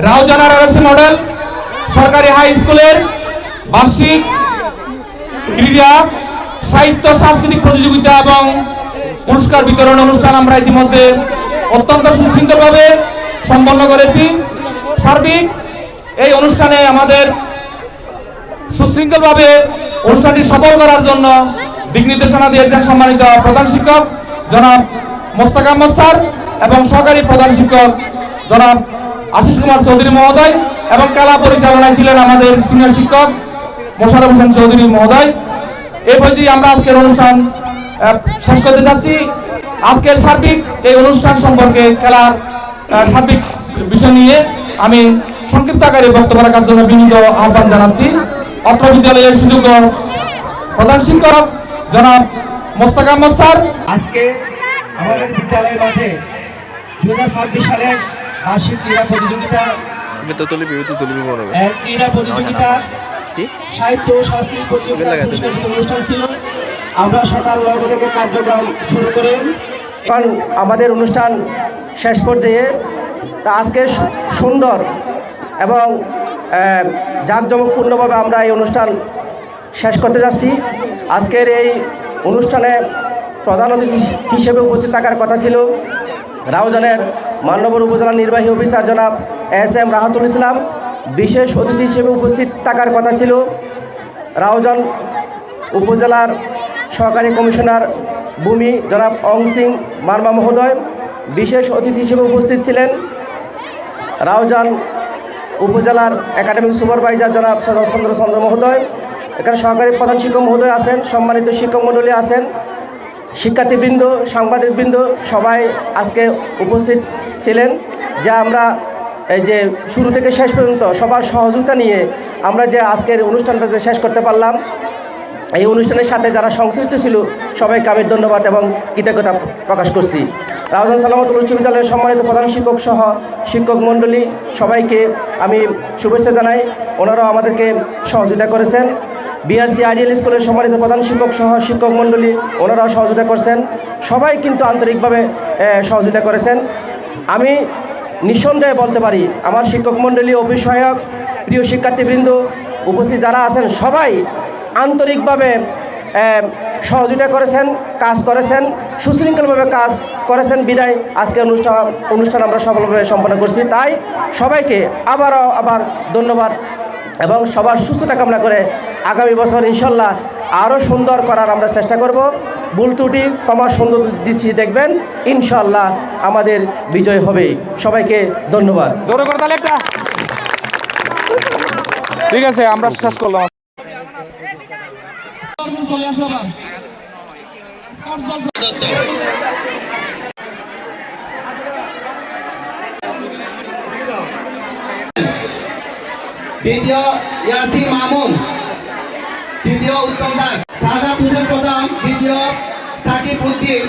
Raozan RSC model সরকারি high স্কুলের বার্ষিক ক্রীড়া সাহিত্য সাংস্কৃতিক প্রতিযোগিতা এবং পুরস্কার বিতরণ অনুষ্ঠান আমরা ইতিমধ্যে অত্যন্ত সুশৃঙ্খলভাবে সম্পন্ন করেছি। সার্বিক এই অনুষ্ঠানে আমাদের সুশৃঙ্খলভাবে অনুষ্ঠানটি সফল করার জন্য দিক নির্দেশনা দিয়েছেন সম্মানিত প্রধান শিক্ষক জনাব মোস্তাক আহমদ স্যার এবং সহকারী প্রধান শিক্ষক জনাব আশিস কুমার চৌধুরী মহোদয় এবং খেলা পরিচালনায় ছিলেন আমাদের সিনিয়র শিক্ষক মোশাররফ হোসেন চৌধুরী মহোদয়। এই পর্যায়ে আমরা আজকের অনুষ্ঠান শেষ করতে যাচ্ছি। আজকের সার্বিক এই অনুষ্ঠান সম্পর্কে খেলার সার্বিক বিষয় নিয়ে আমি সংক্ষিপ্ত আকারে বক্তব্য রাখার জন্য বিনীত আহ্বান জানাচ্ছি। অত্র বিদ্যালয়ের সুযোগ্য প্রধান শিক্ষক জনাব মোস্তাক আহমদ স্যার। আজকে আমাদের বিদ্যালয়ের মাঠে 2026 সালের বার্ষিক ক্রীড়া প্রতিযোগিতা সাহিত্য সাংস্কৃতিক প্রতিযোগিতা অনুষ্ঠান ছিল। আমরা সকাল 9টা থেকে কার্যক্রম শুরু করে এখন আমাদের অনুষ্ঠান শেষ পর্যায়ে। তা আজকে সুন্দর এবং জাঁকজমকপূর্ণভাবে আমরা এই অনুষ্ঠান শেষ করতে যাচ্ছি। আজকের এই অনুষ্ঠানে প্রধান অতিথি হিসেবে উপস্থিত থাকার কথা ছিল রাউজানের মান্যবর উপজেলা নির্বাহী অফিসার জনাব এস.এম. রাহাতুল ইসলাম। বিশেষ অতিথি হিসেবে উপস্থিত থাকার কথা ছিল রাউজান উপজেলার সহকারী কমিশনার ভূমি জনাব অং সিং মার্মা মহোদয়। বিশেষ অতিথি হিসেবে উপস্থিত ছিলেন রাউজান উপজেলার একাডেমিক সুপারভাইজার জনাব চন্দ্র মহোদয়। এখানে সহকারী প্রধান শিক্ষক মহোদয় আছেন, সম্মানিত শিক্ষক মণ্ডলী আছেন, শিক্ষার্থীবৃন্দ, সাংবাদিকবৃন্দ সবাই আজকে উপস্থিত ছিলেন। যা আমরা এই যে শুরু থেকে শেষ পর্যন্ত সবার সহযোগিতা নিয়ে আমরা যে আজকের অনুষ্ঠানটা যে শেষ করতে পারলাম, এই অনুষ্ঠানের সাথে যারা সংশ্লিষ্ট ছিল সবাইকে আমি ধন্যবাদ এবং কৃতজ্ঞতা প্রকাশ করছি। রাউজান সালামতুল উচ্চ বিদ্যালয়ের সম্মানিত প্রধান শিক্ষক সহ শিক্ষক মণ্ডলী সবাইকে আমি শুভেচ্ছা জানাই। ওনারাও আমাদেরকে সহযোগিতা করেছেন। বিআরসি আইডিয়াল স্কুলের সম্মানিত প্রধান শিক্ষক সহ শিক্ষক মণ্ডলী ওনারাও সহযোগিতা করছেন। সবাই কিন্তু আন্তরিকভাবে সহযোগিতা করেছেন। আমি নিঃসন্দেহে বলতে পারি আমার শিক্ষক মণ্ডলী, অফিস সহায়ক, প্রিয় শিক্ষার্থীবৃন্দ উপস্থিত যারা আছেন সবাই আন্তরিকভাবে সহযোগিতা করেছেন, কাজ করেছেন, সুশৃঙ্খলভাবে কাজ করেছেন বিদায় আজকে অনুষ্ঠান আমরা সফলভাবে সম্পন্ন করছি। তাই সবাইকে আবার ধন্যবাদ এবং সবার সুস্থতা কামনা করে আগামী বছর ইনশাল্লাহ আরও সুন্দর করার আমরা চেষ্টা করব। ভুল ত্রুটি কমার সুন্দর দিচ্ছি, দেখবেন ইনশাল্লাহ আমাদের বিজয় হবে। সবাইকে ধন্যবাদ। জোরে করে তাহলে একটা। ঠিক আছে, আমরা শেষ করলাম। দ্বিতীয় ইয়াসির মামুন, তৃতীয় উত্তম দাস, শাহাদাত হোসেন প্রথম, দ্বিতীয় সাকিব উদ্দিন।